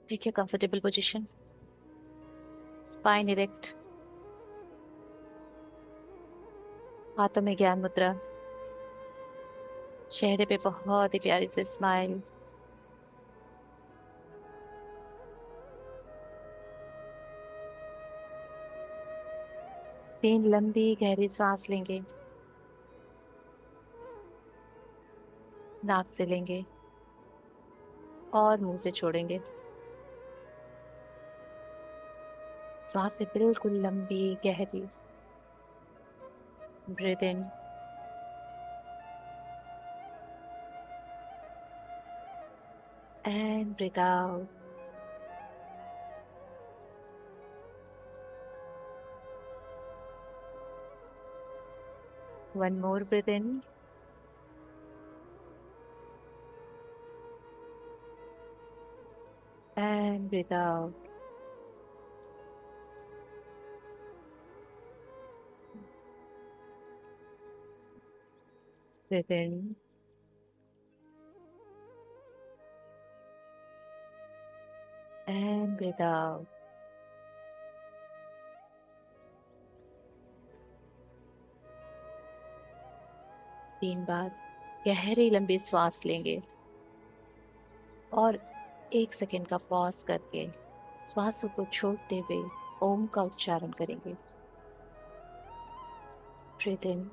ठीक है, comfortable position, spine erect, हाथों में ज्ञान मुद्रा, चेहरे पे बहुत ही प्यारी से स्माइल। 3 लंबी गहरी सांस लेंगे, नाक से लेंगे और मुंह से छोड़ेंगे। श्वास से बिल्कुल लंबी गहरी। Breathe in and breathe out. One more, breathe in and breathe out. Breathe in and breathe out. 3 बार गहरी लंबी श्वास लेंगे और 1 सेकेंड का पॉज करके श्वासों को छोड़ते हुए ओम का उच्चारण करेंगे। ब्रीथ इन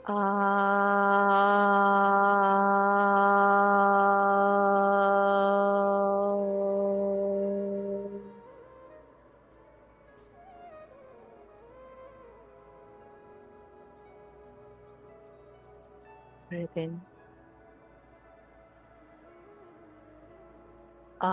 आ। ब्रीथ इन आ।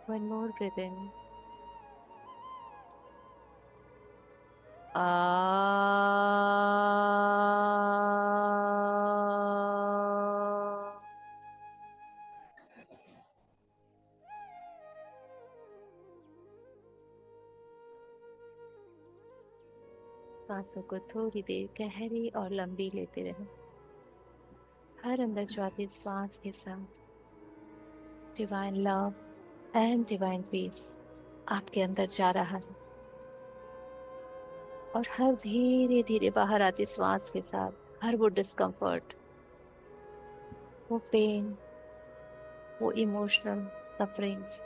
वन मोर, ब्रीथ इन आ। सांसों को थोड़ी देर गहरी और लंबी लेते रहें। हर अंदर जाती श्वास के साथ divine love and divine peace आपके अंदर जा रहा है, और हर धीरे धीरे बाहर आती श्वास के साथ हर वो डिस्कम्फर्ट, वो पेन, वो इमोशनल सफरिंग्स,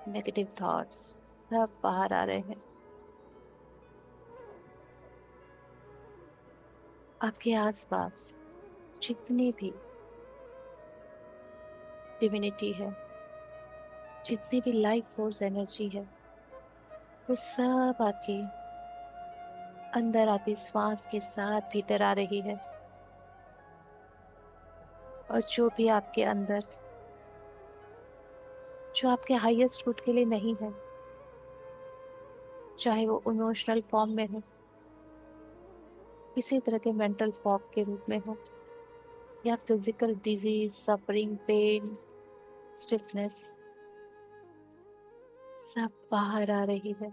नेगेटिव थॉट्स सब बाहर आ रहे हैं। आपके आसपास जितनी भी डिविनिटी है, जितनी भी लाइफ फोर्स एनर्जी है, वो सब आपके अंदर आती श्वास के साथ भीतर आ रही है। और जो भी आपके अंदर, जो आपके हाईएस्ट गुड के लिए नहीं है, चाहे वो इमोशनल फॉर्म में हो, किसी तरह के मेंटल फॉग के रूप में हो, या physical disease, suffering, pain, stiffness, सब बाहर आ रही है।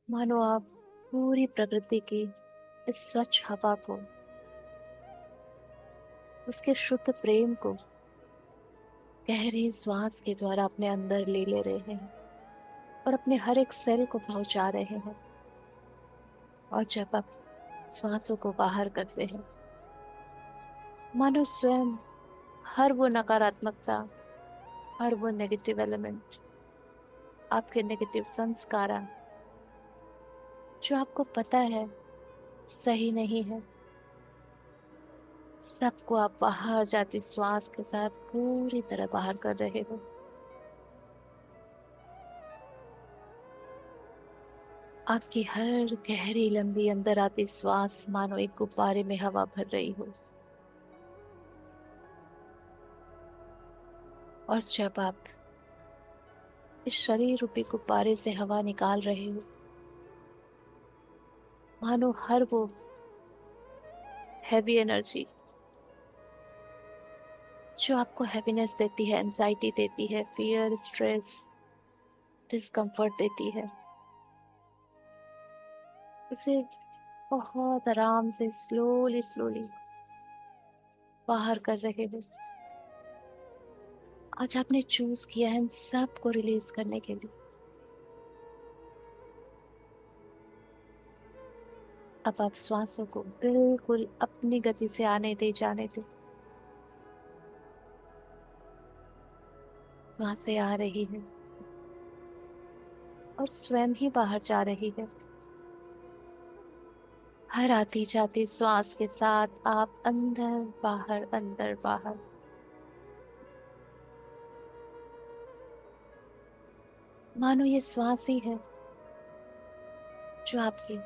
मानो आप पूरी प्रकृति की इस स्वच्छ हवा को, उसके शुद्ध प्रेम को गहरी श्वास के द्वारा अपने अंदर ले रहे हैं और अपने हर एक सेल को पहुंचा रहे हैं। और जब आप श्वासों को बाहर करते हैं, मानो स्वयं हर वो नकारात्मकता, हर वो नेगेटिव एलिमेंट, आपके नेगेटिव संस्कार जो आपको पता है सही नहीं है, सबको आप बाहर जाती श्वास के साथ पूरी तरह बाहर कर रहे हो। आपकी हर गहरी लंबी अंदर आती श्वास मानो एक गुब्बारे में हवा भर रही हो। और जब आप इस शरीर रूपी गुब्बारे से हवा निकाल रहे हो, मानो हर वो हैवी एनर्जी जो आपको हैवीनेस देती है, एंजाइटी देती है, फियर, स्ट्रेस, डिस्कम्फर्ट देती है, उसे बहुत आराम से स्लोली स्लोली बाहर कर रहे हो। आज आपने चूज किया है इन सब को रिलीज करने के लिए। अब आप श्वासों को बिल्कुल अपनी गति से आने दे, जाने दे। श्वासें आ रही है और स्वयं ही बाहर जा रही है। हर आती जाती श्वास के साथ आप अंदर बाहर। मानो ये श्वास ही है जो आपकी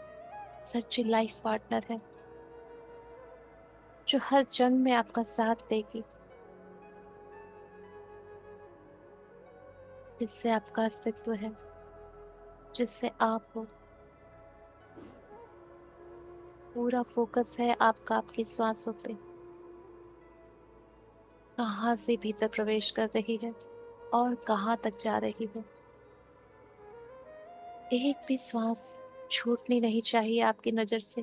सच्ची लाइफ पार्टनर है, जो हर जन्म में आपका साथ देगी, जिससे आपका अस्तित्व है, जिससे आप हो। पूरा फोकस है आपका आपकी श्वासों पे, कहाँ से भीतर प्रवेश कर रही है और कहाँ तक जा रही है। एक भी श्वास छूटनी नहीं चाहिए आपकी नजर से।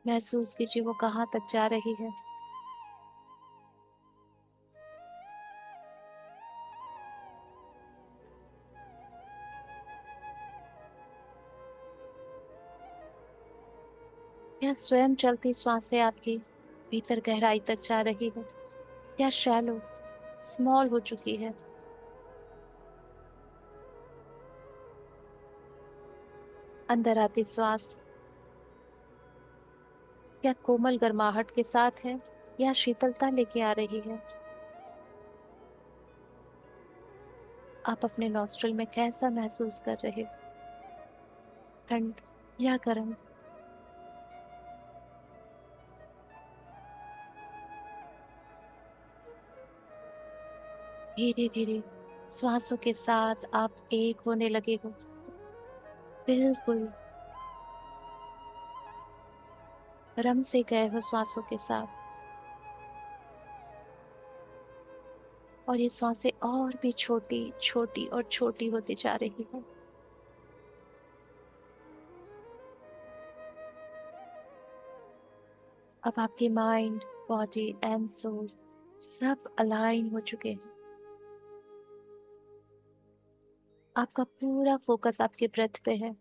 महसूस कीजिए वो कहाँ तक जा रही है। यह स्वयं चलती सांसें आपकी भीतर गहराई तक जा रही है, या शैलो, स्मॉल हो चुकी है। अंदर आती श्वास या कोमल गर्माहट के साथ है, या शीतलता लेके आ रही है। आप अपने नॉस्ट्रल में कैसा महसूस कर रहे हो? ठंड या गर्म? धीरे धीरे श्वासों के साथ आप एक होने लगे हो, बिल्कुल रम से गए हो श्वासों के साथ। और ये श्वासें और भी छोटी छोटी और छोटी होती जा रही है। अब आपके माइंड, बॉडी एंड सोल सब अलाइन हो चुके हैं। आपका पूरा फोकस आपके ब्रेथ पे है।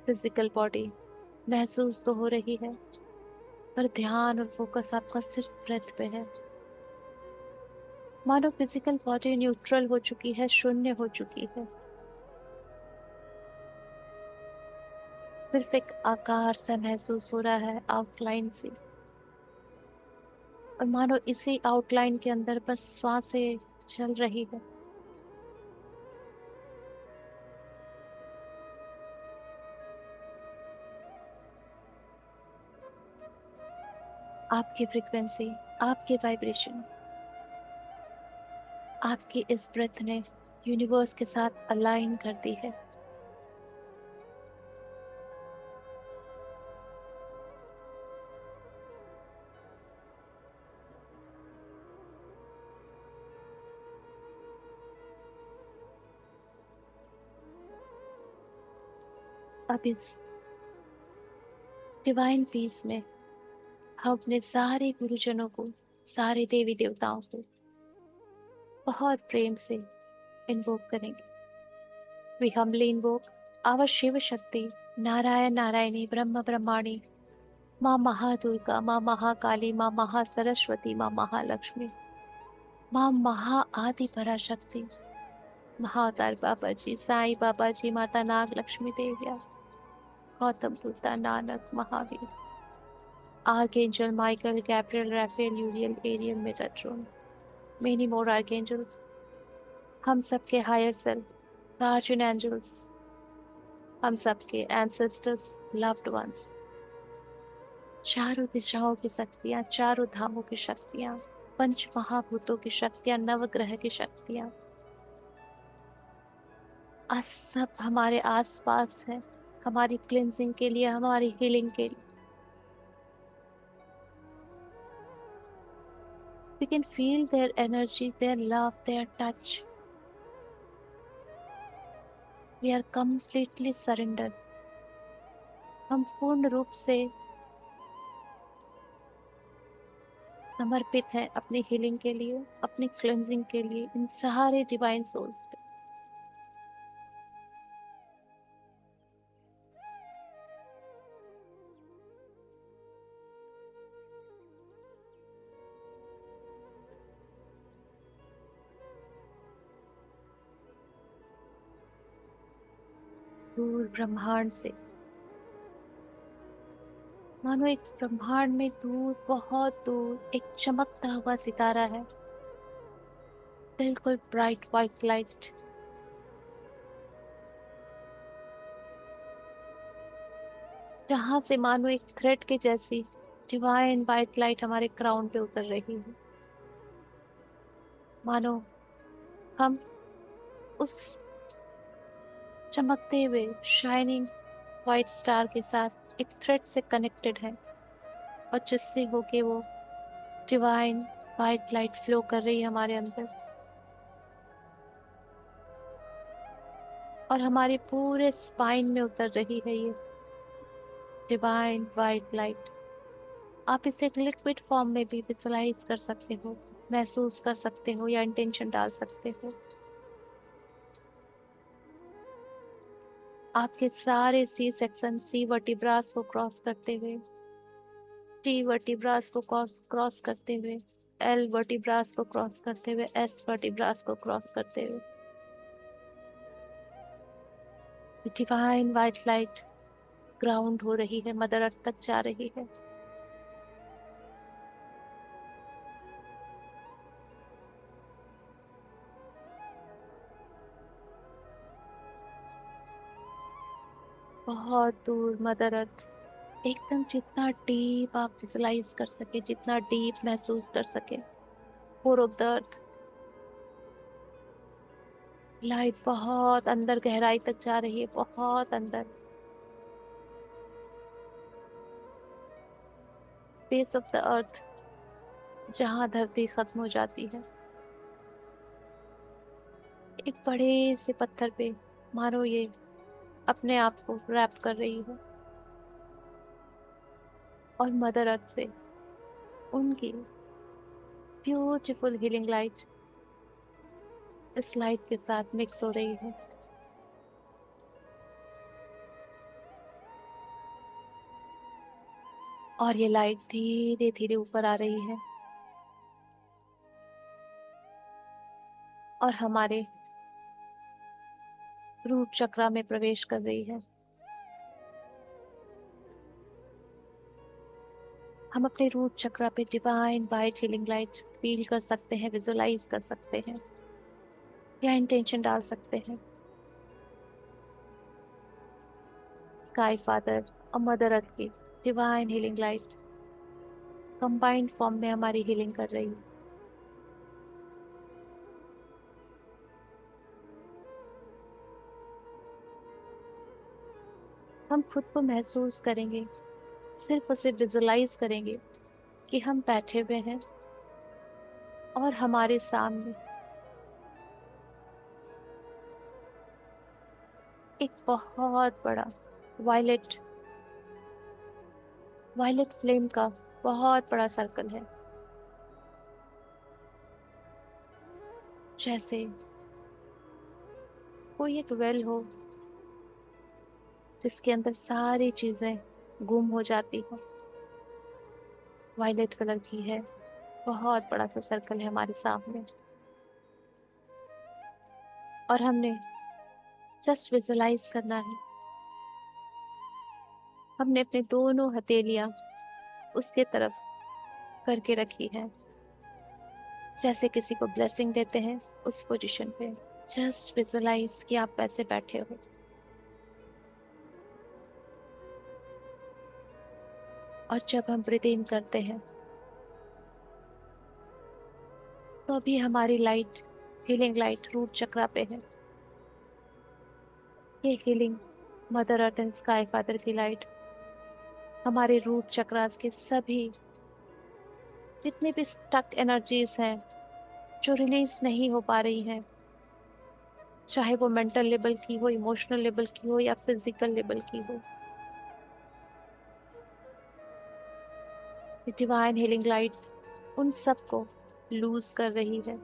फिजिकल बॉडी महसूस तो हो रही है, पर ध्यान और फोकस आपका सिर्फ ब्रेथ पे है। मानो फिजिकल बॉडी न्यूट्रल हो चुकी है, शून्य हो चुकी है। सिर्फ एक आकार सा महसूस हो रहा है, आउटलाइन से। और मानो इसी आउटलाइन के अंदर बस श्वासें चल रही है। आपकी फ्रिक्वेंसी, आपके वाइब्रेशन, आपकी इस ब्रेथ ने यूनिवर्स के साथ अलाइन कर दी है। अब इस डिवाइन पीस में हम अपने सारे गुरुजनों को, सारे देवी देवताओं को बहुत प्रेम से इन्वोक करेंगे। We humbly invoke our Shiva Shakti, Narayan Narayani, ब्रह्म ब्रह्माणी, माँ महादुर्गा, माँ महाकाली, माँ महासरस्वती, माँ महालक्ष्मी, माँ महा आदि पराशक्ति, महाअवतार बाबा जी, साईं बाबा जी, माता नाग लक्ष्मी देविया, Gautam Buddha, Nanak, Mahavir, archangel Michael, Gabriel, Raphael, Uriel, Ariel, Metatron, many more archangels, हम सबके हायर सेल्फ, गार्जियन एंजल्स, हम सबके एंसेस्टर्स, लव्ड वंस, चारों दिशाओं की शक्तियां, चारों धामों की शक्तियां, पंच महाभूतों की शक्तियां, नवग्रह की शक्तियां, आज सब हमारे आसपास है, हमारी क्लिनजिंग के लिए, हमारी हीलिंग के लिए। We can feel their energy, their love, their touch. We are completely surrendered. हम पूर्ण रूप से समर्पित हैं अपनी हीलिंग के लिए, अपनी क्लेंजिंग के लिए, इन सारे डिवाइन सोल्स पे। दूर ब्रह्मांड से, मानो एक ब्रह्मांड में दूर, बहुत दूर एक चमकता हुआ सितारा है, बिल्कुल ब्राइट व्हाइट लाइट, जहां से मानो एक थ्रेड के जैसी डिवाइन व्हाइट लाइट हमारे क्राउन पे उतर रही है। मानो हम उस चमकते हुए शाइनिंग व्हाइट स्टार के साथ एक थ्रेड से कनेक्टेड है, और जिससे होके वो डिवाइन व्हाइट लाइट फ्लो कर रही है हमारे अंदर, और हमारे पूरे स्पाइन में उतर रही है ये डिवाइन व्हाइट लाइट। आप इसे एक लिक्विड फॉर्म में भी विजुलाइज कर सकते हो, महसूस कर सकते हो, या इंटेंशन डाल सकते हो। आपके सारे सी सेक्शन, सी वर्टिब्रास को क्रॉस करते हुए, टी वर्टिब्रास को क्रॉस करते हुए, एल वर्टिब्रास को क्रॉस करते हुए, एस वर्टिब्रास को क्रॉस करते हुए, डिवाइन व्हाइट लाइट ग्राउंड हो रही है, मदर अर्थ तक जा रही है। बहुत दूर मदर अर्थ, एकदम जितना डीप आप विजुलाइज कर सके, जितना डीप महसूस कर सके, core of the earth, light बहुत अंदर गहराई तक जा रही है, बहुत अंदर, बेस ऑफ द अर्थ, जहां धरती खत्म हो जाती है, एक बड़े से पत्थर पे मानो ये अपने आप को रैप कर रही है, और मदर अर्थ से उनकी ब्यूटीफुल हीलिंग लाइट इस लाइट के साथ मिक्स हो रही है। और ये लाइट धीरे धीरे ऊपर आ रही है, और हमारे रूट चक्रा में प्रवेश कर रही है। हम अपने रूट चक्रा पे divine white healing light feel कर सकते हैं, विजुलाइज कर सकते हैं, या इंटेंशन डाल सकते हैं। स्काई फादर और मदर अर्थ की divine healing light combined form में हमारी हीलिंग कर रही है। हम खुद को महसूस करेंगे, सिर्फ उसे विजुलाइज करेंगे कि हम बैठे हुए हैं, और हमारे सामने एक बहुत बड़ा वायलेट वायलेट फ्लेम का बहुत बड़ा सर्कल है, जैसे कोई एक वेल हो जिसके अंदर सारी चीजें गुम हो जाती हो। वायलेट कलर की है, बहुत बड़ा सा सर्कल है हमारे सामने, और हमने जस्ट विजुलाइज करना है। हमने अपने दोनों हथेलियां उसके तरफ करके रखी है, जैसे किसी को ब्लेसिंग देते हैं उस पोजीशन पे। जस्ट विजुलाइज कि आप वैसे बैठे हो, और जब हम ब्रीथ इन करते हैं तो अभी हमारी लाइट, हीलिंग लाइट रूट चक्रा पे है, ये healing mother earth and sky father की लाइट हमारे रूट चक्रास के सभी जितनी भी स्टक एनर्जीज हैं जो रिलीज नहीं हो पा रही हैं, चाहे वो मेंटल लेवल की हो, इमोशनल लेवल की हो या फिजिकल लेवल की हो, डिवाइन हीलिंग लाइट्स उन सबको लूज कर रही है,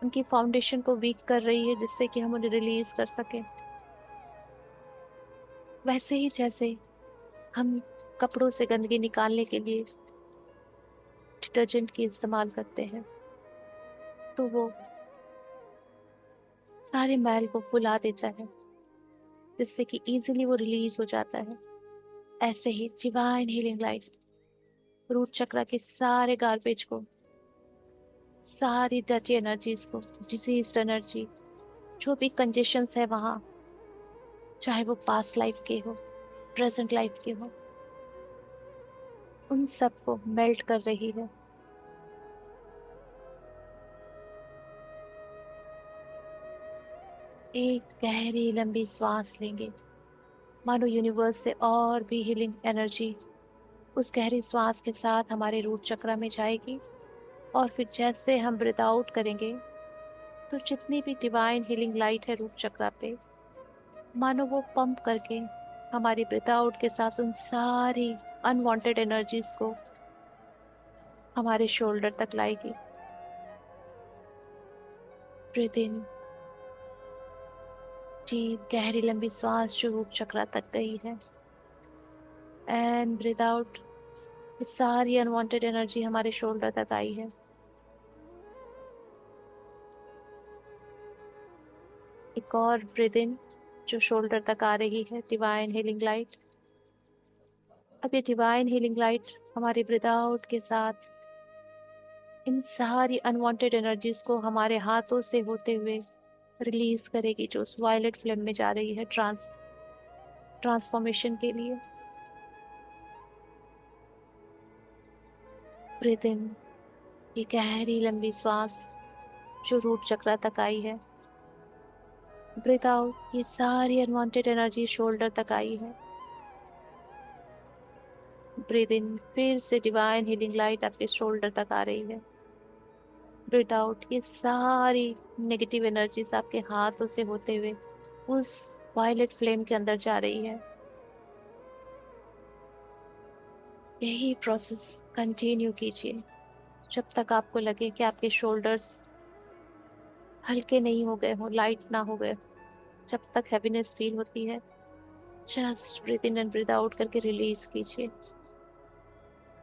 उनकी फाउंडेशन को वीक कर रही है, जिससे कि हम उन्हें रिलीज कर सकें। वैसे ही जैसे हम कपड़ों से गंदगी निकालने के लिए डिटर्जेंट की इस्तेमाल करते हैं, तो वो सारे मैल को फुला देता है, जिससे कि इजीली वो रिलीज हो जाता है। ऐसे ही डिवाइन हीलिंग लाइट रूट चक्र के सारे गार्बेज को, सारी डर्टी एनर्जीज को, डिजीज्ड एनर्जी, जो भी कंजेशंस है वहां, चाहे वो पास्ट लाइफ के हो, प्रेजेंट लाइफ के हो, उन सबको मेल्ट कर रही है। एक गहरी लंबी सांस लेंगे, मानो यूनिवर्स से और भी हीलिंग एनर्जी उस गहरी श्वास के साथ हमारे रूट चक्र में जाएगी। और फिर जैसे हम ब्रीथ आउट करेंगे, तो जितनी भी डिवाइन हीलिंग लाइट है रूट चक्र पे, मानो वो पंप करके हमारी ब्रीथ आउट के साथ उन सारी अनवांटेड एनर्जीज को हमारे शोल्डर तक लाएगी। ब्रीथ इन डीप, गहरी लंबी सांस जो रूट चक्र तक गई है, एंड ब्रीथ आउट, ये सारी अनवांटेड एनर्जी हमारे शोल्डर तक आई है। एक और ब्रीथ इन जो शोल्डर तक आ रही है, डिवाइन हीलिंग लाइट। अब ये डिवाइन हीलिंग लाइट हमारी ब्रीथ आउट के साथ इन सारी अनवांटेड एनर्जीज को हमारे हाथों से होते हुए रिलीज करेगी, जो उस वायलेट फ्लेम में जा रही है ट्रांसफॉर्मेशन के लिए। ब्रीथ इन, ये गहरी लंबी सांस जो रूट चक्र तक आई है। ब्रीथ आउट, ये सारी अनवांटेड एनर्जी शोल्डर तक आई है। ब्रीथ इन, फिर से डिवाइन हीलिंग लाइट आपके शोल्डर तक आ रही है। ब्रीथ आउट, ये सारी नेगेटिव एनर्जीज आपके हाथों से होते हुए उस वायलेट फ्लेम के अंदर जा रही है। यही प्रोसेस कंटिन्यू कीजिए जब तक आपको लगे कि आपके शोल्डर्स हल्के नहीं हो गए हो, लाइट ना हो गए। जब तक हैवीनेस फील होती है, just breathe in and breathe out करके रिलीज कीजिए।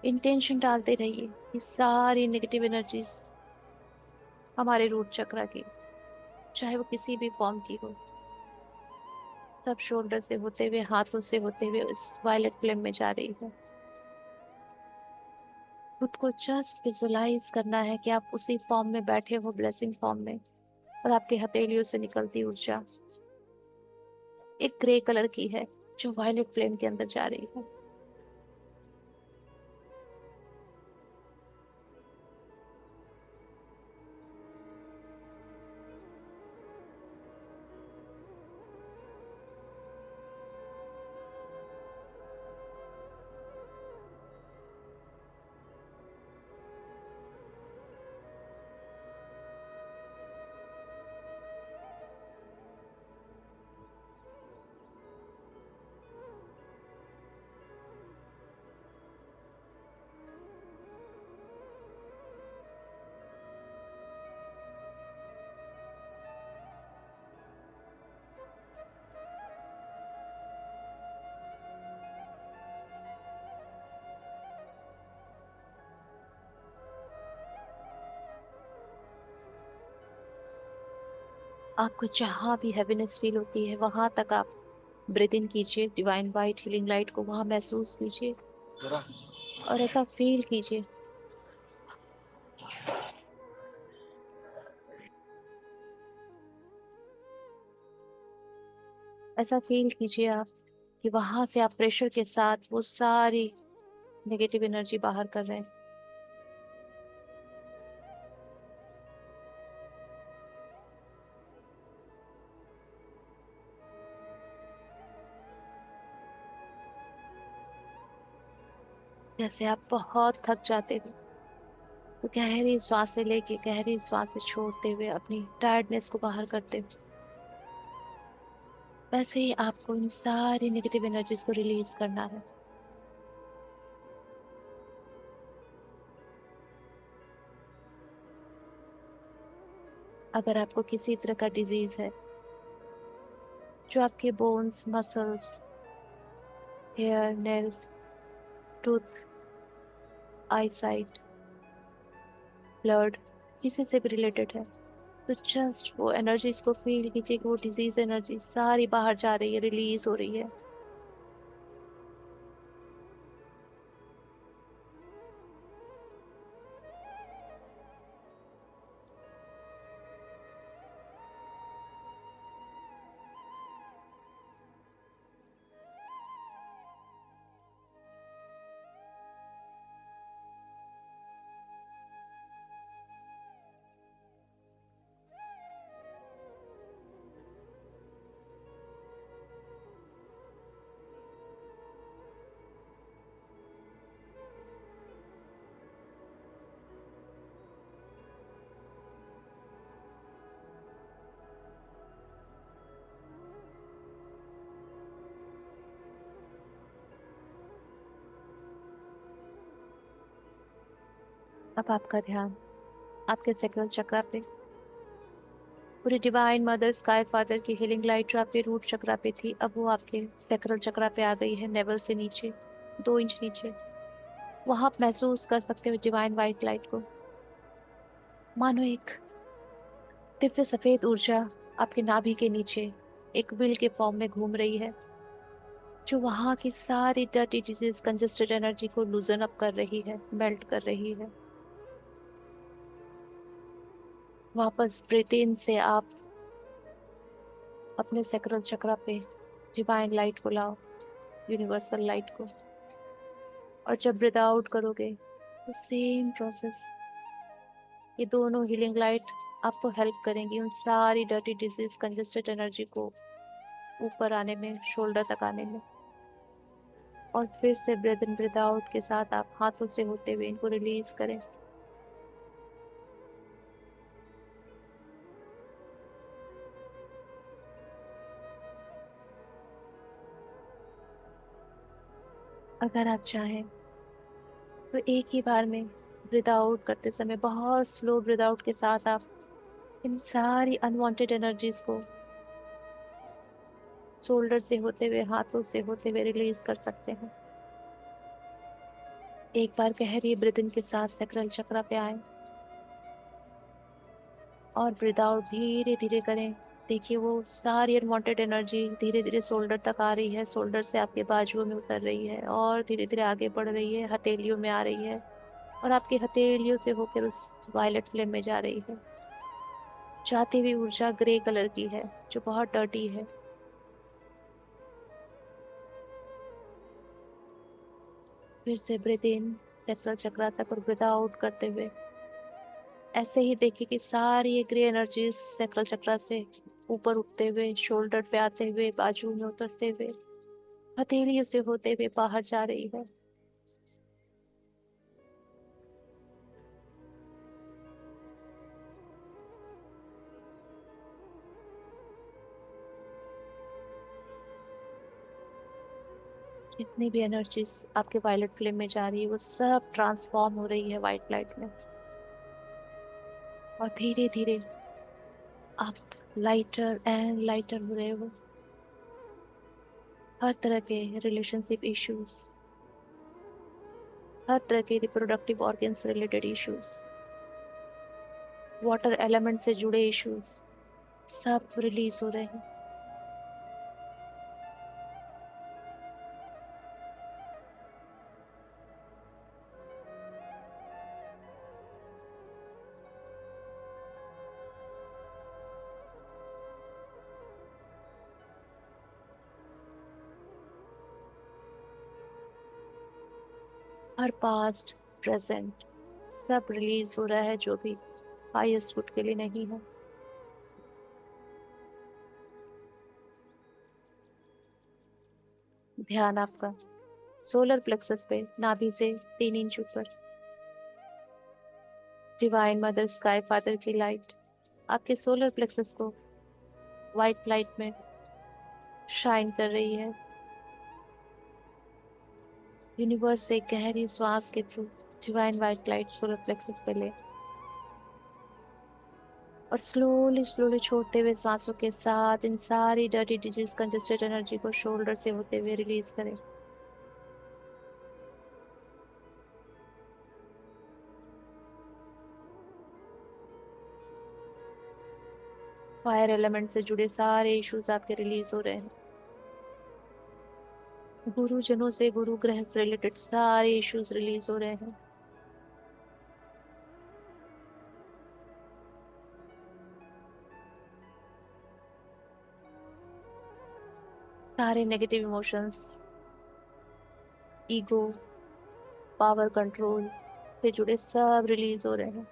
इंटेंशन डालते रहिए कि सारी नेगेटिव एनर्जीज हमारे रूट चक्र की, चाहे वो किसी भी फॉर्म की हो, सब शोल्डर से होते हुए, हाथों से होते हुए इस वायलेट फ्लेम में जा रही है। खुद को जस्ट विजुलाइज करना है कि आप उसी फॉर्म में बैठे हो, ब्लेसिंग फॉर्म में, और आपकी हथेलियों से निकलती ऊर्जा एक ग्रे कलर की है जो वायलेट फ्लेम के अंदर जा रही है। आपको जहां भी हैवीनेस फील होती है, वहां तक आप ब्रीथ इन कीजिए, डिवाइन वाइट हीलिंग लाइट को वहां महसूस कीजिए और ऐसा फील कीजिए। ऐसा फील कीजिए आप कि वहां से आप प्रेशर के साथ वो सारी नेगेटिव एनर्जी बाहर कर रहे हैं। जैसे आप बहुत थक जाते हो तो गहरी सांसें लेके गहरी सांसें छोड़ते हुए अपनी टायर्डनेस को बाहर करते हो, वैसे ही आपको इन सारी नेगेटिव एनर्जीज को रिलीज करना है। अगर आपको किसी तरह का डिजीज है जो आपके bones, muscles, hair, nails, tooth, eye sight, blood, किसी से भी रिलेटेड है, तो जस्ट वो एनर्जीज को फील कीजिए कि वो डिजीज एनर्जी सारी बाहर जा रही है, रिलीज हो रही है। अब आपका ध्यान आपके सेक्रल चक्रा पे, पूरी डिवाइन मदर स्काई फादर की हीलिंग लाइट जो आपके रूट चक्रा पे थी, अब वो आपके सेक्रल चक्रा पे आ गई है, नेवल से नीचे 2 इंच नीचे। वहां आप महसूस कर सकते हो डिवाइन वाइट लाइट को, मानो एक दिव्य सफेद ऊर्जा आपके नाभि के नीचे एक विल के फॉर्म में घूम रही है, जो वहां की सारी डर्टी डिजीज कंजेस्टेड एनर्जी को लूजन अप कर रही है, मेल्ट कर रही है। वापस ब्रीथ इन से आप अपने सेक्रल चक्रा पे डिवाइन लाइट को लाओ, यूनिवर्सल लाइट को। और जब ब्रीथ आउट करोगे तो सेम प्रोसेस, ये दोनों हीलिंग लाइट आपको हेल्प करेंगी उन सारी डर्टी डिजीज कंजेस्टेड एनर्जी को ऊपर आने में, शोल्डर तक आने में। और फिर से ब्रेथ इन ब्रेथ आउट के साथ आप हाथों से होते हुए इनको रिलीज करें। अगर आप चाहें तो एक ही बार में ब्रीथ आउट करते समय बहुत स्लो ब्रीथ आउट के साथ आप इन सारी अनवांटेड एनर्जीज को शोल्डर से होते हुए, हाथों से होते हुए रिलीज कर सकते हैं। एक बार गहरी ब्रीथ इन के साथ सैक्रल चक्रा पे आए और ब्रीथ आउट धीरे धीरे करें। देखिए वो सारी अनवांटेड एनर्जी धीरे धीरे शोल्डर तक आ रही है, शोल्डर से आपके बाजुओं में उतर रही है और धीरे धीरे आगे बढ़ रही है, हथेलियों में आ रही है और आपकी हथेलियों से होकर उस वायलेट फ्लेम में जा रही है। जाती हुई ऊर्जा ग्रे कलर की है जो बहुत डर्टी है। फिर से ब्रीथ इन सैक्रल चक्रा तक और ब्रीथ आउट करते हुए ऐसे ही देखिए कि सारी ये ग्रे एनर्जी सैक्रल चक्रा से ऊपर उठते हुए, शोल्डर पे आते हुए, बाजू में उतरते हुए, हथेलियों से होते हुए बाहर जा रही है। जितनी भी एनर्जीज आपके वायलेट फ्लेम में जा रही है वो सब ट्रांसफॉर्म हो रही है वाइट लाइट में। और धीरे धीरे आप लाइटर एंड लाइटर हो रहे हो। हर तरह के रिलेशनशिप इश्यूज, हर तरह के रिप्रोडक्टिव ऑर्गन से रिलेटेड इश्यूज, वाटर एलिमेंट से जुड़े इश्यूज सब रिलीज हो रहे हैं। हर पास्ट, प्रेजेंट सब रिलीज हो रहा है जो भी हाईएस्ट गुड के लिए नहीं है। ध्यान आपका सोलर प्लेक्सस पे, नाभि से 3 इंच ऊपर। डिवाइन मदर स्काई फादर की लाइट आपके सोलर प्लेक्सस को व्हाइट लाइट में शाइन कर रही है। यूनिवर्स से गहरी श्वास के through divine white light solar plexus पे ले, और स्लोली स्लोली छोड़ते हुए सांसों के साथ इन सारी डर्टी डिजीज कंजेस्टेड एनर्जी को शोल्डर से होते हुए रिलीज करें। फायर एलिमेंट से जुड़े सारे इश्यूज आपके रिलीज हो रहे हैं। गुरुजनों से, गुरु ग्रह से रिलेटेड सारे इश्यूज रिलीज हो रहे हैं। सारे negative emotions, ego, power control से जुड़े सब रिलीज हो रहे हैं।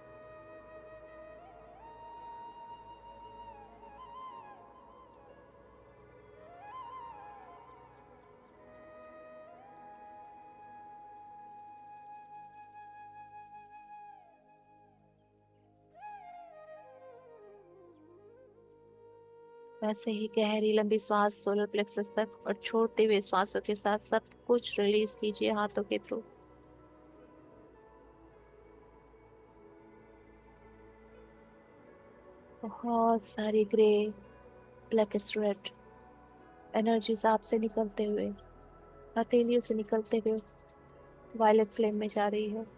वैसे ही गहरी लंबी सांस सोलर प्लेक्सस तक, और छोड़ते हुए श्वासों के साथ सब कुछ रिलीज कीजिए हाथों के थ्रू। बहुत सारी ग्रे, ब्लैक रेड एनर्जीज आपसे निकलते हुए, हथेलियों से निकलते हुए वायलेट फ्लेम में जा रही है।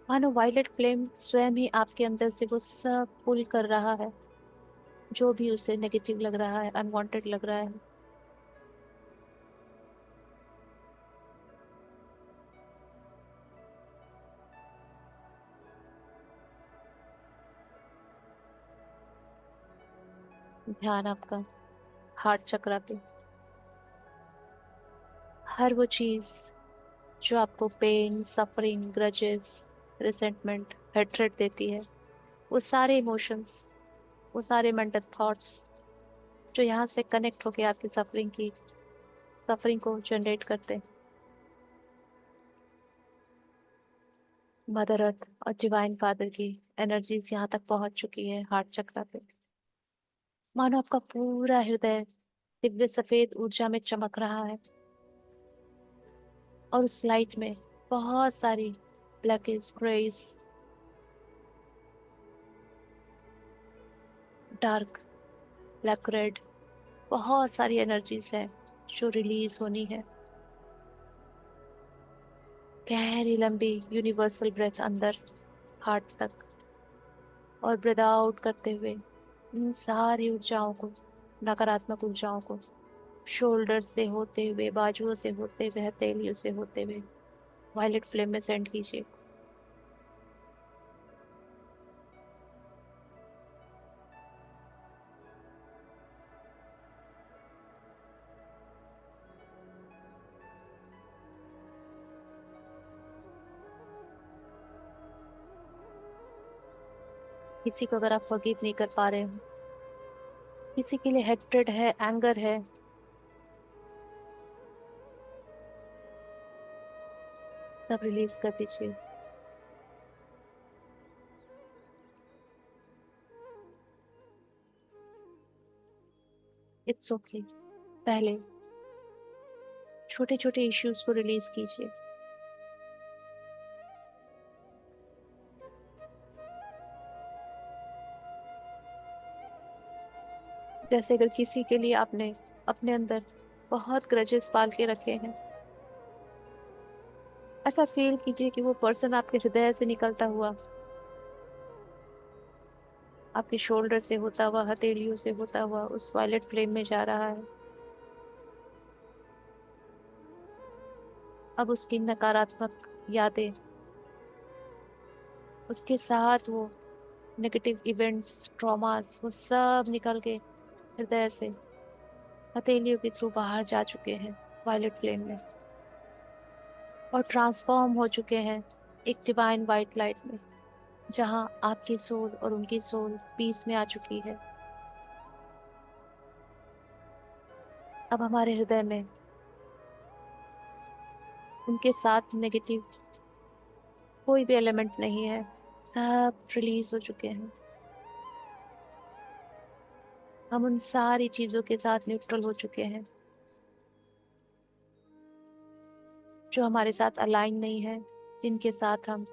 मानो वायलेट फ्लेम स्वयं ही आपके अंदर से वो सब पुल कर रहा है जो भी उसे नेगेटिव लग रहा है, अनवांटेड लग रहा है। ध्यान आपका हार्ट चक्रा पे। हर वो चीज जो आपको pain, suffering, grudges, resentment, hatred देती है, वो सारे इमोशंस, वो सारे मेंटल थॉट्स जो यहाँ से कनेक्ट होके आपकी सफरिंग को जनरेट करते हैं, मदर अर्थ और डिवाइन फादर की एनर्जीज यहाँ तक पहुंच चुकी है हार्ट चक्रा पे। मानो आपका पूरा हृदय दिव्य सफेद ऊर्जा में चमक रहा है, और उस लाइट में बहुत सारी blackish, grace, dark, black, red, बहुत सारी एनर्जीज है जो रिलीज होनी है। गहरी लंबी यूनिवर्सल ब्रेथ अंदर हार्ट तक, और ब्रेथ आउट करते हुए इन सारी ऊर्जाओं को, नकारात्मक ऊर्जाओं को शोल्डर से होते हुए, बाजुओं से होते हुए, हथेलियों से होते हुए वायलेट फ्लेम में सेंड कीजिए। किसी को अगर आप फॉरगिव नहीं कर पा रहे हो, किसी के लिए हेट्रेड है, एंगर है, तब रिलीज कर दीजिए। It's okay. पहले छोटे छोटे इश्यूज को रिलीज कीजिए। जैसे अगर किसी के लिए आपने अपने अंदर बहुत ग्रजेस पाल के रखे हैं, ऐसा फील कीजिए कि वो पर्सन आपके हृदय से निकलता हुआ, आपके शोल्डर से होता हुआ, हथेलियों से होता हुआ उस वायलेट फ्लेम में जा रहा है। अब उसकी नकारात्मक यादें, उसके साथ वो नेगेटिव इवेंट्स, ट्रॉमास, वो सब निकल के हृदय से हथेलियों के थ्रू बाहर जा चुके हैं वायलेट फ्लेम में, और ट्रांसफॉर्म हो चुके हैं एक डिवाइन वाइट लाइट में, जहां आपकी सोल और उनकी सोल पीस में आ चुकी है। अब हमारे हृदय में उनके साथ नेगेटिव कोई भी एलिमेंट नहीं है, सब रिलीज हो चुके हैं। हम उन सारी चीजों के साथ न्यूट्रल हो चुके हैं जो हमारे साथ अलाइन नहीं है, जिनके साथ हम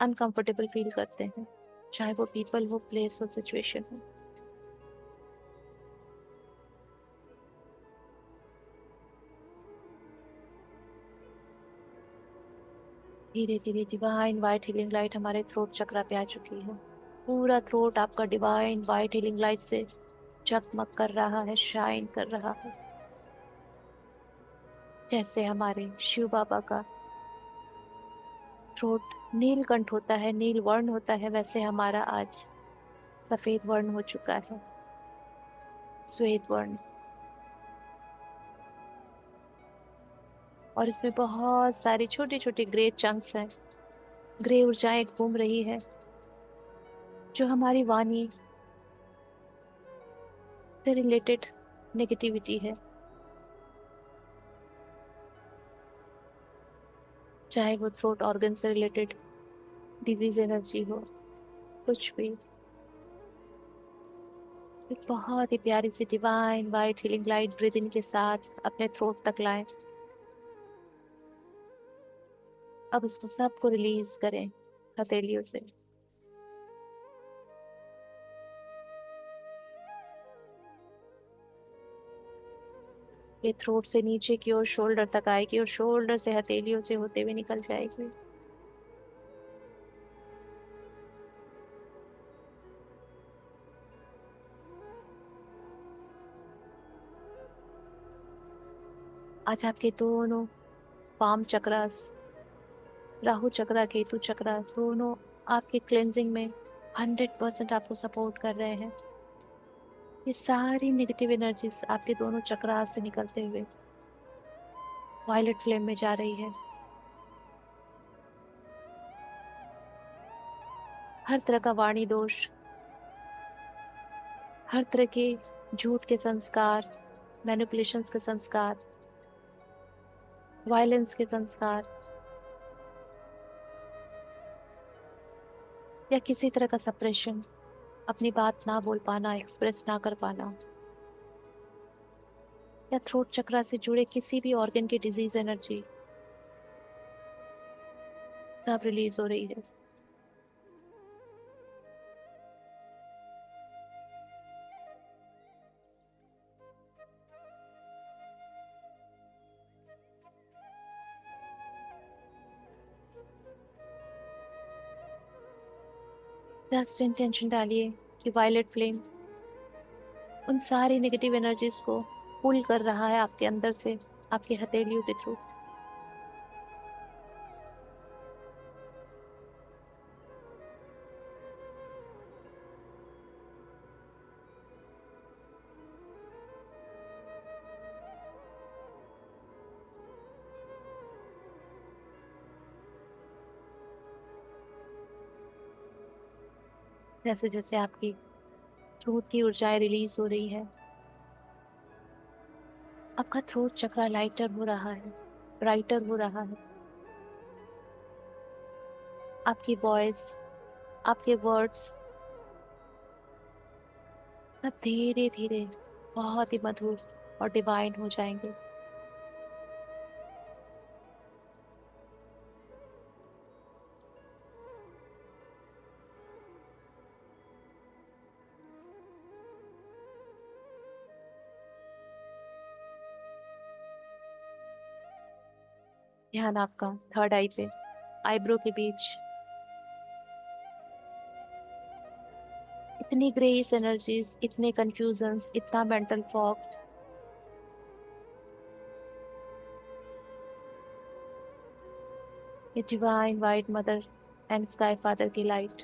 अनकंफर्टेबल फील करते हैं, चाहे वो पीपल हो, प्लेस हो, सिचुएशन हो। धीरे धीरे डिवाइन वाइट हीलिंग लाइट हमारे थ्रोट चक्रा पे आ चुकी है। पूरा थ्रोट आपका डिवाइन वाइट हीलिंग लाइट से जगमग कर रहा है, शाइन कर रहा है। जैसे हमारे शिव बाबा का थ्रोट नीलकंठ होता है, नील वर्ण होता है, वैसे हमारा आज सफेद वर्ण हो चुका है, श्वेत वर्ण। और इसमें बहुत सारी छोटी छोटी ग्रे चंक्स हैं, ग्रे ऊर्जाएं घूम रही है, जो हमारी वाणी से रिलेटेड नेगेटिविटी है, चाहे वो थ्रोट ऑर्गन से रिलेटेड डिजीज एनर्जी हो, कुछ भी। एक बहुत ही प्यारी सी divine white healing light breathe in के साथ अपने थ्रोट तक लाए। अब उसको सबको रिलीज करें हथेलियों से। ये थ्रोट से नीचे की ओर शोल्डर तक आएगी और शोल्डर से हथेलियों से होते हुए निकल जाएगी। आज आपके दोनों पाम चक्रास, राहु चक्रा, केतु चक्रा, दोनों आपके क्लेंजिंग में 100% आपको सपोर्ट कर रहे हैं। ये सारी नेगेटिव एनर्जीज आपके दोनों चक्रास से निकलते हुए वायलेट फ्लेम में जा रही है। हर तरह का वाणी दोष, हर तरह के झूठ के संस्कार, मैनिपुलेशंस के संस्कार, वायलेंस के संस्कार, या किसी तरह का सप्रेशन, अपनी बात ना बोल पाना, एक्सप्रेस ना कर पाना, या थ्रोट चक्रा से जुड़े किसी भी ऑर्गन की डिजीज एनर्जी, सब रिलीज हो रही है। 10 इंटेंशन डालिए कि वायलेट फ्लेम उन सारी नेगेटिव एनर्जीज को पुल कर रहा है आपके अंदर से, आपकी हथेलियों के थ्रू। जैसे जैसे आपकी थ्रोट की ऊर्जाएं रिलीज हो रही है, आपका थ्रोट चक्रा लाइटर हो रहा है, ब्राइटर हो रहा है। आपकी वॉइस, आपके वर्ड्स सब धीरे धीरे बहुत ही मधुर और डिवाइन हो जाएंगे। ध्यान आपका थर्ड आई पे, आईब्रो के बीच। इतनी ग्रेस एनर्जीज, इतने कंफ्यूजन्स, इतना मेंटल फॉग, ये divine white mother and sky father की लाइट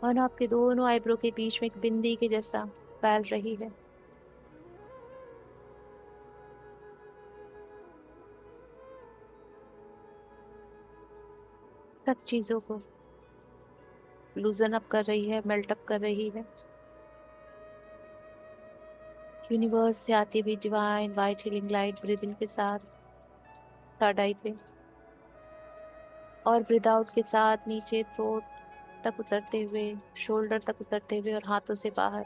और आपके दोनों आईब्रो के बीच में एक बिंदी के जैसा फैल रही है। सब चीजों को लूजन अप कर रही है, मेल्ट अप कर रही है। यूनिवर्स से आती हुई divine white healing light breathe in के साथ थर्ड आई पे और ब्रीद आउट के साथ नीचे थ्रोट तक उतरते हुए, शोल्डर तक उतरते हुए और हाथों से बाहर,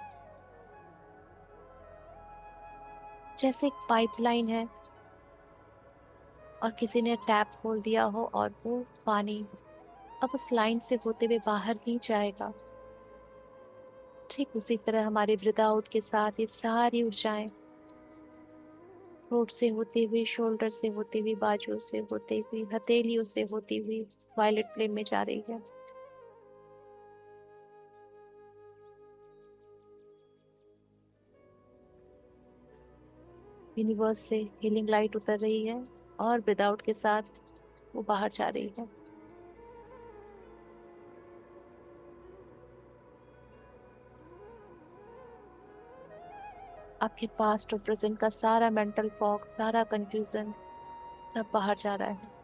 जैसे एक पाइपलाइन है और किसी ने टैप खोल दिया हो और वो पानी अब उस लाइन से होते हुए बाहर नहीं जाएगा। ठीक उसी तरह हमारे ब्रीद आउट के साथ ये सारी ऊर्जाएं थ्रोट से होती हुई, शोल्डर से होती हुई, बाजुओं से होती हुई, हथेलियों से होती हुई वायलेट फ्लेम में जा रही है। यूनिवर्स से हीलिंग लाइट उतर रही है और विदाउट के साथ वो बाहर जा रही है। आपके पास्ट और प्रेजेंट का सारा मेंटल फॉग, सारा कंफ्यूजन सब बाहर जा रहा है।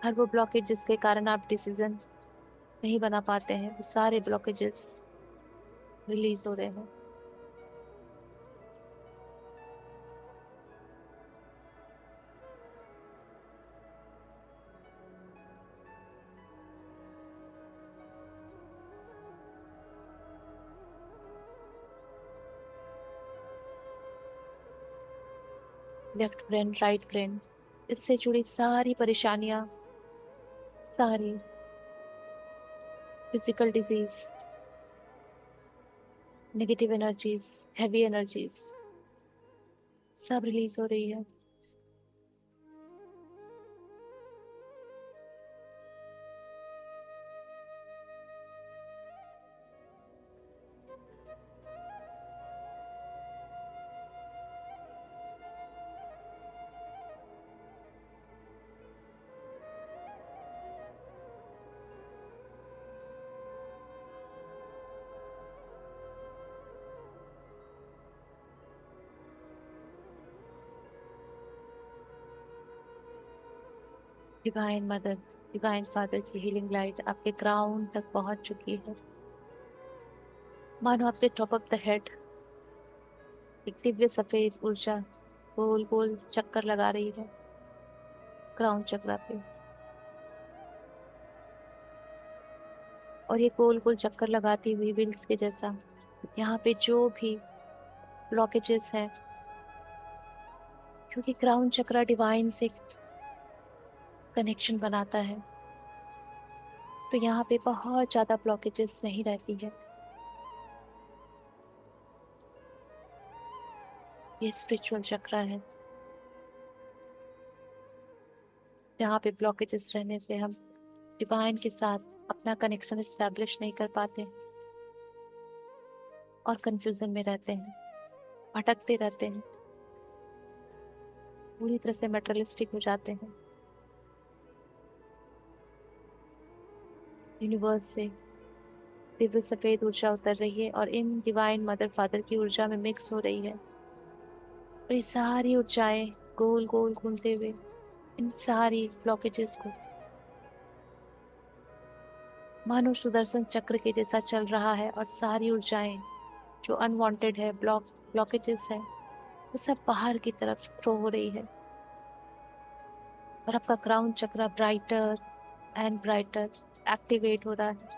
हर वो ब्लॉकेज जिसके कारण आप डिसीजन नहीं बना पाते हैं, वो सारे ब्लॉकेजेस रिलीज हो रहे हैं। लेफ्ट ब्रेन, राइट ब्रेन, इससे जुड़ी सारी परेशानियां, सारी physical disease, negative energies, heavy energies सब रिलीज हो रही है। डिवाइन मदर, डिवाइन फादर की हीलिंग लाइट आपके क्राउन तक पहुंच चुकी है। मानो आपके टॉप ऑफ द हेड एक दिव्य सफेद ऊर्जा गोल गोल चक्कर लगा रही है क्राउन चक्रा पे। और ये गोल गोल चक्कर लगाती हुई विंग्स के जैसा यहाँ पे जो भी ब्लॉकेजेस हैं, क्योंकि क्राउन चक्रा डिवाइन से कनेक्शन बनाता है, तो यहाँ पे बहुत ज्यादा ब्लॉकेजेस नहीं रहती है। ये स्पिरिचुअल चक्रा है जहाँ पे ब्लॉकेजेस रहने से हम डिवाइन के साथ अपना कनेक्शन एस्टेब्लिश नहीं कर पाते और कंफ्यूजन में रहते हैं, भटकते रहते हैं, पूरी तरह से मेटरलिस्टिक हो जाते हैं। यूनिवर्स से दिव्य सफेद ऊर्जा उतर रही है और इन डिवाइन मदर फादर की ऊर्जा में मिक्स हो रही है। और ये सारी ऊर्जाएं गोल गोल घूमते हुए इन सारी ब्लॉकेजेस को मानो सुदर्शन चक्र के जैसा चल रहा है, और सारी ऊर्जाएं जो अनवांटेड है, ब्लॉकेजेस है, वो सब बाहर की तरफ थ्रो हो रही है। और आपका क्राउन चक्र ब्राइटर एंड ब्राइटर एक्टिवेट हो रहा है।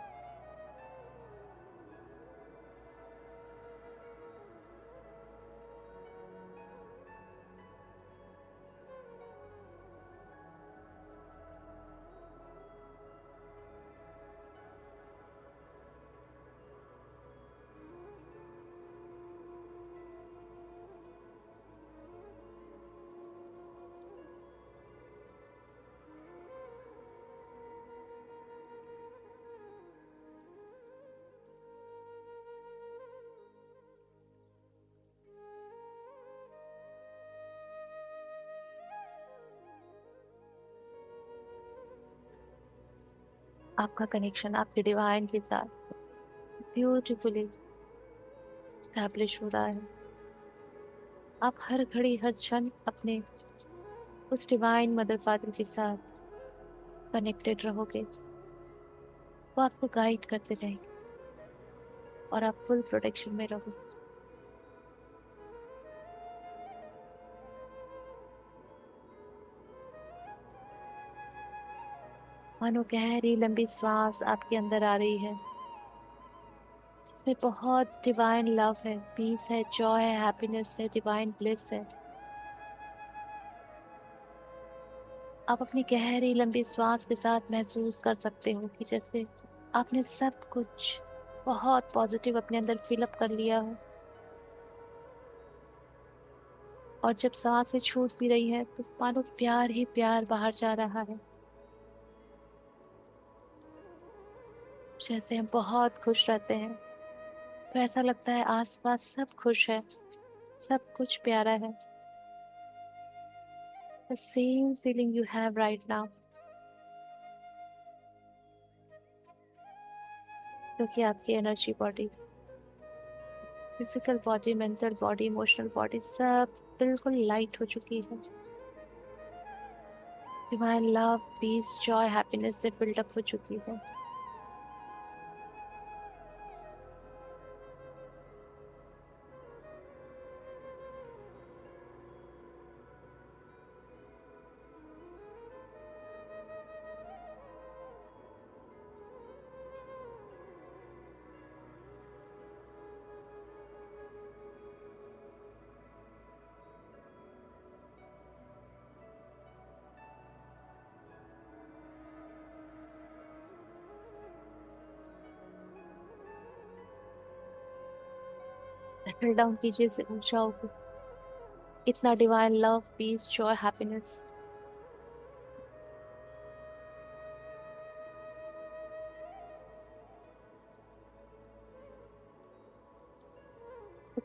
आपका कनेक्शन आपके डिवाइन के साथ ब्यूटीफुली स्टैब्लिश हो रहा है। आप हर घड़ी हर क्षण अपने उस डिवाइन मदर फादर के साथ कनेक्टेड रहोगे, वो आपको गाइड करते रहेंगे और आप फुल प्रोटेक्शन में रहोगे। मानो गहरी लंबी सांस आपके अंदर आ रही है, इसमें बहुत डिवाइन लव है, पीस है, जॉय है, हैप्पीनेस है, डिवाइन ब्लिस है। आप अपनी गहरी लंबी सांस के साथ महसूस कर सकते हो कि जैसे आपने सब कुछ बहुत पॉजिटिव अपने अंदर फिलअप कर लिया हो, और जब सांसें छूट भी रही है तो मानो प्यार ही प्यार बाहर जा रहा है। जैसे हम बहुत खुश रहते हैं तो ऐसा लगता है आसपास सब खुश है, सब कुछ प्यारा है। The same feeling you have right now, क्योंकि आपकी energy body, physical body, mental body, emotional body सब बिल्कुल लाइट हो चुकी है। Divine love, peace, joy, happiness से बिल्डअप हो चुकी है। सेटल डाउन कीजिए से ऊंचाओं को, इतना divine love, peace, joy, happiness.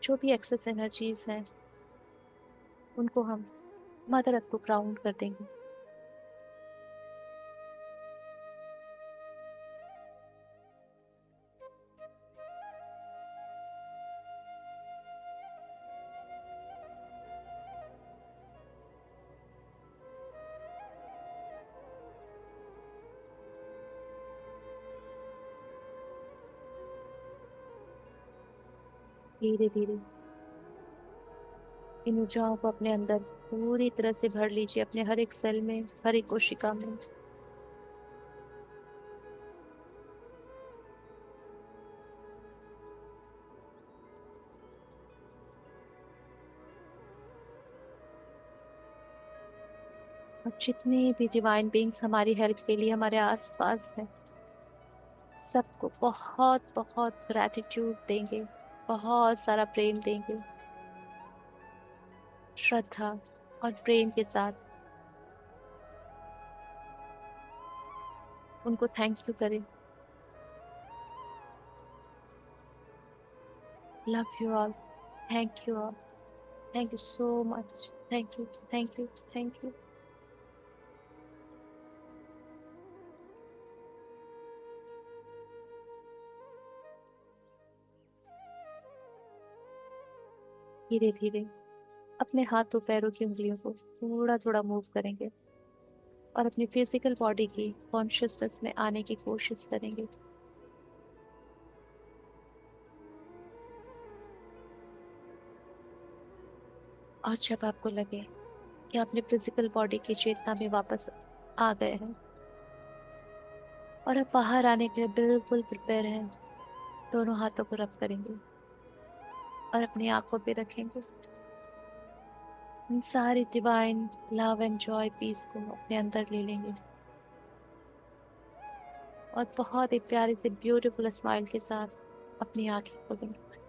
जो भी एक्सेस एनर्जीज हैं उनको हम मदर अर्थ को ग्राउंड कर देंगे। धीरे धीरे इन ऊर्जाओं को अपने अंदर पूरी तरह से भर लीजिए, अपने हर एक सेल में, हर एक कोशिका में। और जितने भी डिवाइन बीइंग्स हमारी हेल्प के लिए हमारे आसपास हैं, सबको बहुत बहुत ग्रैटिट्यूड देंगे, बहुत सारा प्रेम देंगे, श्रद्धा और प्रेम के साथ उनको थैंक यू करें। Love you all, thank you all, thank you so much, thank you, thank you, thank you. धीरे धीरे अपने हाथों पैरों की उंगलियों को थोड़ा थोड़ा मूव करेंगे और अपनी फिजिकल बॉडी की कॉन्शियसनेस में आने की कोशिश करेंगे। और जब आपको लगे कि अपने फिजिकल बॉडी की चेतना में वापस आ गए हैं और अब बाहर आने के लिए बिल्कुल प्रिपेयर हैं, दोनों हाथों को रब करेंगे और अपनी आंखों पे रखेंगे। इन सारी divine love and joy peace को अपने अंदर ले लेंगे और बहुत ही प्यारी से ब्यूटीफुल स्माइल के साथ अपनी आंखें खोलेंगे।